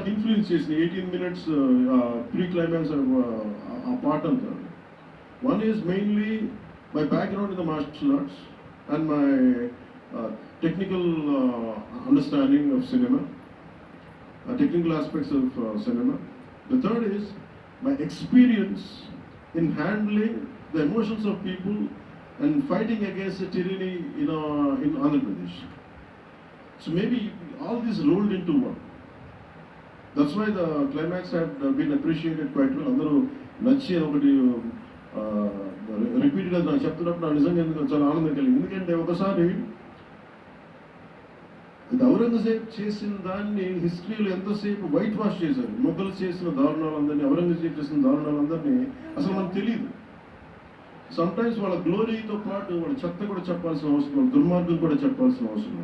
నాకు ఇన్ఫ్లుయెన్స్ చేసింది 18 minutes pre climax ఆ పార్ట్ అంతా. One is mainly my background in the martial arts and my technical understanding of cinema, technical aspects of cinema. The third is my experience in handling the emotions of people and fighting against the tyranny in Andhra Pradesh. So maybe all this rolled into one. That's why the climax had been appreciated quite well. Andaru nachi okati repeated నాకు చెప్తున్నప్పుడు నాకు నిజంగా చాలా ఆనందం కలిగింది. ఎందుకంటే ఒకసారి ఔరంగజేబ్ చేసిన దాన్ని హిస్టరీలో ఎంతసేపు వైట్ వాష్ చేశారు. మొఘలు చేసిన దారుణాలందరినీ, ఔరంగజేబ్ చేసిన దారుణాలందరినీ అసలు మనకు తెలియదు. సమ్టైమ్స్ వాళ్ళ గ్లోరీతో పాటు వాళ్ళ చెత్త కూడా చెప్పాల్సిన అవసరం, దుర్మార్గం కూడా చెప్పాల్సిన అవసరం.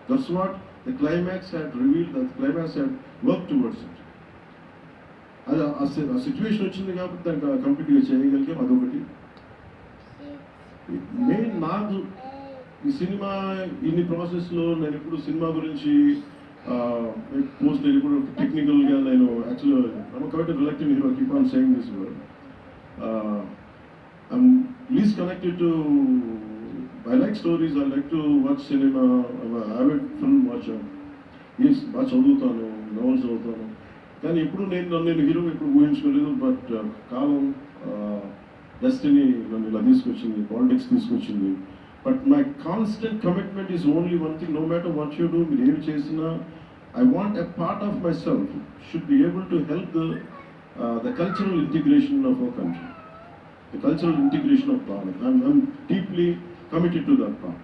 That's what the climax had revealed, the climax had work towards it. అది ఆ సిచ్యువేషన్ వచ్చింది కాబట్టి దానికి కంప్లీట్గా చేయగలిగాం. అదొకటి. మెయిన్ నాకు ఈ సినిమా ఇన్ని ప్రాసెస్లో నేను ఎప్పుడు సినిమా గురించి పోస్ట్ నేను ఇప్పుడు టెక్నికల్గా నేను యాక్చువల్గా కాబట్టి reluctant hero keep on saying this word. I'm least connected to I like stories, I like to watch cinema, avid film watcher. బాగా చదువుతాను, నవల్స్ చదువుతాను, కానీ ఎప్పుడు నేను హీరో ఎప్పుడు ఊహించుకోలేదు. బట్ కాలం డెస్టినీ నన్ను ఇలా తీసుకొచ్చింది, పాలిటిక్స్ తీసుకొచ్చింది. But my constant commitment is only one thing. No matter what you do, మీరు ఏమి చేసినా I want a part of myself should be able to help the cultural integration of our country, the cultural integration of Bharat. I'm deeply committed to that part.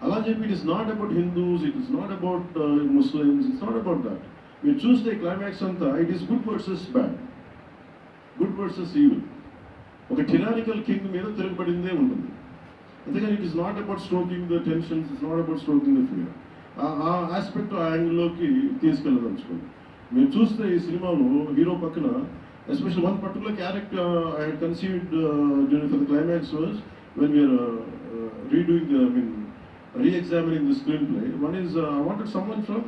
అలా చెప్పి it is not about Hindus, it is not about Muslims, it's not about that. మీరు చూస్తే climax అంతా it is good versus bad, good versus evil. ఒక tyrannical king మీద తిరగబడిందే ఉంటుంది. అందుకని it is not about stroking the tensions, it's not about stroking the fear. ఆ aspect ఆ యాంగిల్లోకి తీసుకెళ్ళదలుచుకోండి. మీరు చూస్తే ఈ సినిమాలో హీరో పక్కన special one particular character I had conceived during for the climax was when we are redoing re-examining the screenplay. One is I wanted someone from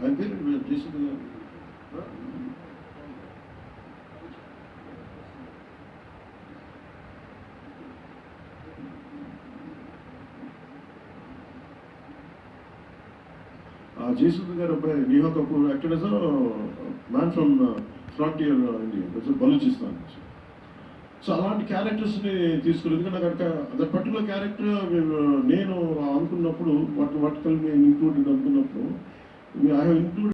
I think Jason Jason garu abbai Neha Kapoor acted as a man from frontier India, that's Balochistan. So అలాంటి క్యారెక్టర్స్ని తీసుకుని, ఎందుకంటే నాకు అక్కడ particular character నేను అనుకున్నప్పుడు what can be included అనుకున్నప్పుడు I have included